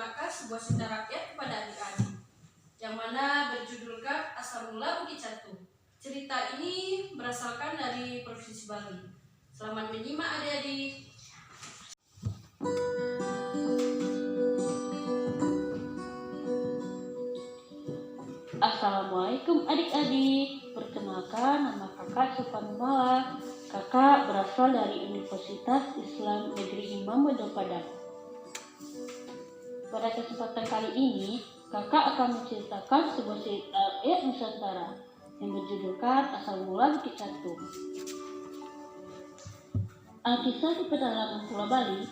mempersembahkan sebuah cerita rakyat kepada adik-adik, yang mana berjudulkan Asal Mula Bukit Catu. Cerita ini berasalkan dari Provinsi Bali. Selamat menyimak adik-adik. Assalamualaikum adik-adik. Perkenalkan, nama kakak Supanumala. Kakak berasal dari Universitas Islam Negeri Imam Bonjol Padang. Pada kesempatan kali ini, kakak akan menceritakan sebuah cerita rakyat Nusantara yang berjudulkan Asal Mula Bukit Catu. Alkisah di pedalaman Pulau Bali,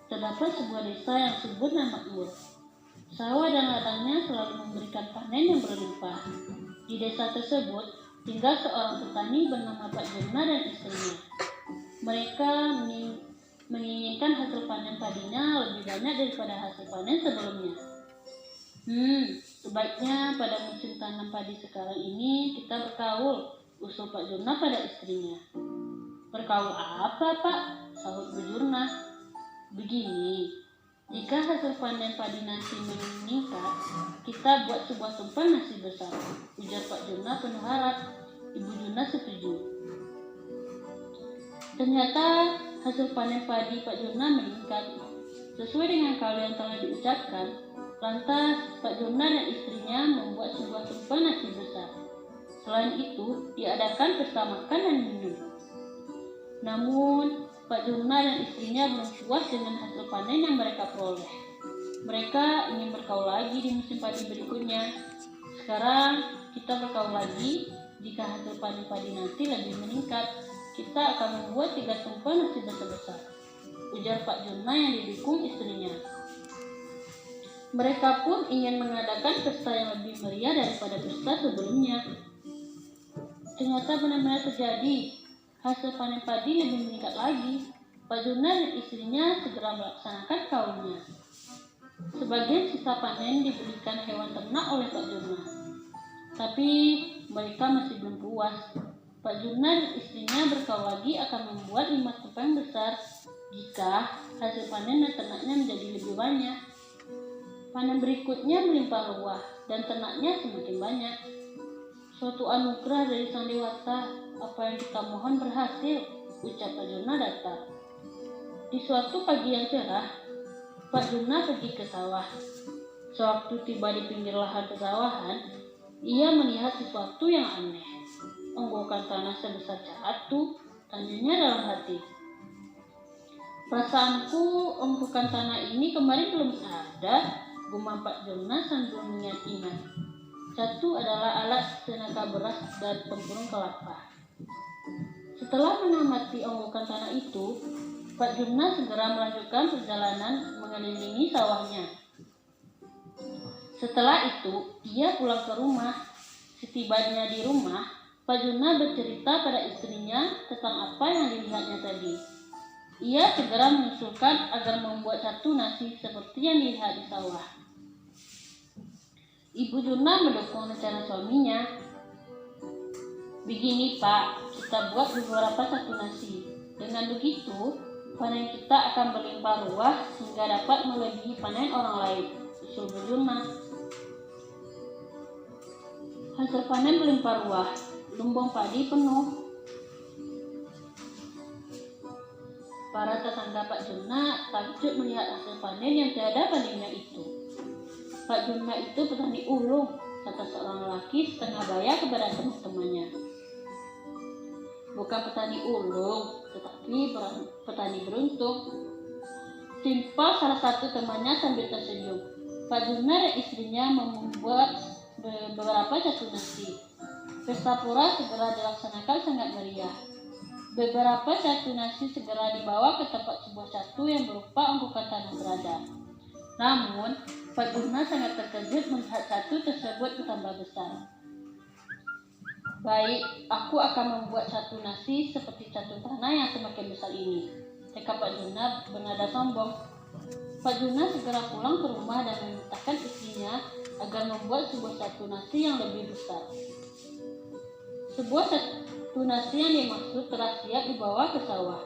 terdapat sebuah desa yang subur dan makmur. Sawah dan ladangnya selalu memberikan panen yang berlimpah. Di desa tersebut tinggal seorang petani bernama Pak Jurna dan istrinya. Mereka menginginkan hasil panen padinya lebih banyak daripada hasil panen sebelumnya. Sebaiknya pada musim tanam padi sekarang ini kita berkaul, usul Pak Jurna pada istrinya. Berkaul apa, Pak? Sahut Bu Jurna. Begini, jika hasil panen padi nanti meningkat, kita buat sebuah tumpeng nasi besar, ujar Pak Jurna penuh harap. Ibu Jurna setuju. Ternyata hasil panen padi Pak Jurna meningkat. Sesuai dengan kaul yang telah diucapkan, lantas Pak Jurna dan istrinya membuat sebuah tumpeng nasi besar. Selain itu, diadakan pesta makan dan minum. Namun, Pak Jurna dan istrinya belum puas dengan hasil panen yang mereka peroleh. Mereka ingin berkaul lagi di musim padi berikutnya. Sekarang kita berkaul lagi. Jika hasil panen padi nanti lebih meningkat, kita akan membuat 3 tumpeng nasi besar-besar, ujar Pak Jurna yang didukung istrinya. Mereka pun ingin mengadakan pesta yang lebih meriah daripada pesta sebelumnya. Ternyata benar-benar terjadi. Hasil panen padi lebih meningkat lagi. Pak Jurna dan istrinya segera melaksanakan kaulnya. Sebagian sisa panen diberikan hewan ternak oleh Pak Jurna. Tapi mereka masih belum puas. Pak Jurna dan istrinya berkaul lagi akan membuat 5 tumpeng besar jika hasil panen dan ternaknya menjadi lebih banyak. Panen berikutnya melimpah ruah dan ternaknya semakin banyak. Suatu anugerah dari Sang Dewata, apa yang kita mohon berhasil, ucap Pak Jurna datar. Di suatu pagi yang cerah, Pak Jurna pergi ke sawah. Sewaktu tiba di pinggir lahan persawahan, ia melihat sesuatu yang aneh. Onggokan tanah sebesar catu, tanyanya dalam hati. Perasaanku onggokan tanah ini kemarin belum ada, gumam Pak Jurna sambil mengingat-ingat. Catu adalah alat tenaga beras dan tempurung kelapa. Setelah mengamati onggokan tanah itu, Pak Jurna segera melanjutkan perjalanan mengelilingi sawahnya. Setelah itu, ia pulang ke rumah. Setibanya di rumah, Pak Jurna bercerita pada istrinya tentang apa yang dilihatnya tadi. Ia segera mengusulkan agar membuat satu nasi seperti yang dilihat di sawah. Ibu Jurna mendukung rencana suaminya. Begini Pak, kita buat beberapa satu nasi. Dengan begitu, panen kita akan berlimpah ruah hingga dapat melebihi panen orang lain, usul Bu Jurna. Hasil panen berlimpah ruah, lumbung padi penuh. Para tetangga Pak Jurna takjub melihat hasil panen yang tiada bandingnya itu. Pak Jurna itu petani ulung, kata seorang lelaki setengah baya kepada teman-temannya. Bukan petani ulung, tetapi petani beruntung, timpal salah satu temannya sambil tersenyum. Pak Jurna dan istrinya membuat beberapa satu nasi. Pesta pura segera dilaksanakan sangat meriah. Beberapa satu nasi segera dibawa ke tempat sebuah catu yang berupa onggokan tanah berada. Namun, Pak Jurna sangat terkejut melihat catu tersebut bertambah besar. Baik, aku akan membuat satu nasi seperti catu tanah yang semakin besar ini, tekad Pak Jurna bernada sombong. Pak Jurna segera pulang ke rumah dan memerintahkan istrinya agar membuat sebuah satu nasi yang lebih besar. Sebuah satu nasi yang dimaksud telah siap dibawa ke sawah.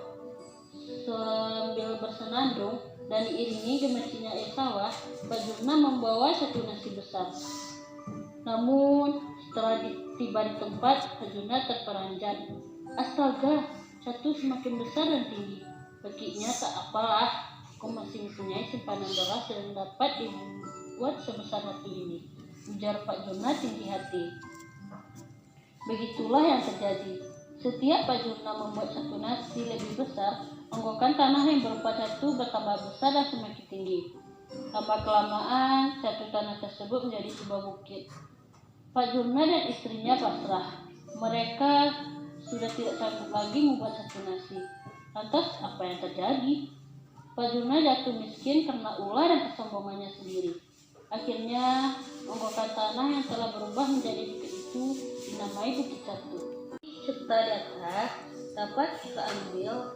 Sambil bersenandung, dan diiringi gemesinnya air sawah, Pak Jurna membawa satu nasi besar. Namun setelah tiba di tempat, Pak Jurna terperanjat. Astaga, satu semakin besar dan tinggi. Baginya tak apalah, aku masih mempunyai simpanan beras yang dapat dibuat sebesar batu ini, ujar Pak Jurna tinggi hati. Begitulah yang terjadi. Setiap Pak Jurna membuat satu nasi lebih besar, onggokan tanah yang berupa satu bertambah besar dan semakin tinggi. Lama kelamaan, satu tanah tersebut menjadi sebuah bukit. Pak Jurna dan istrinya pasrah. Mereka sudah tidak sanggup lagi membuat satu nasi. Lantas apa yang terjadi? Pak Jurna jatuh miskin karena ulah dan kesombongannya sendiri. Akhirnya, onggokan tanah yang telah berubah menjadi bukit itu dinamai Bukit Catu. Serta di atas dapat kita ambil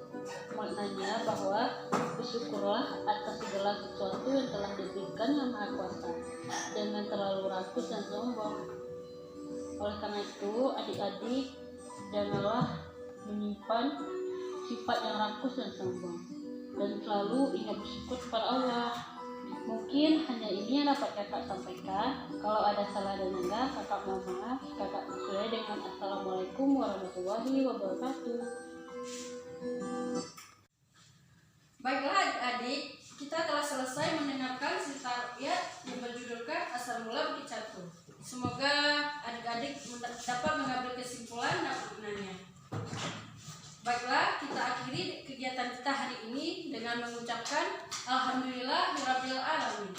maknanya bahwa bersyukurlah atas segala sesuatu yang telah diberikan Yang Maha Kuasa, jangan terlalu rakus dan sombong. Oleh karena itu, adik-adik, janganlah menyimpan sifat yang rakus dan sombong, dan selalu ingat bersyukur kepada Allah. Mungkin hanya ini yang dapat kakak sampaikan. Kalau ada salah dan enggak, kakak mohon maaf. Kakak sesuai dengan Assalamualaikum warahmatullahi wabarakatuh. Baiklah adik-adik, kita telah selesai mendengarkan cerita rakyat yang berjudulkan Asal Mula Bukit Catu. Semoga adik-adik dapat mengambil kesimpulan dan maknanya. Baiklah, kita akhiri kegiatan kita hari ini dengan mengucapkan Alhamdulillahirabbil alamin.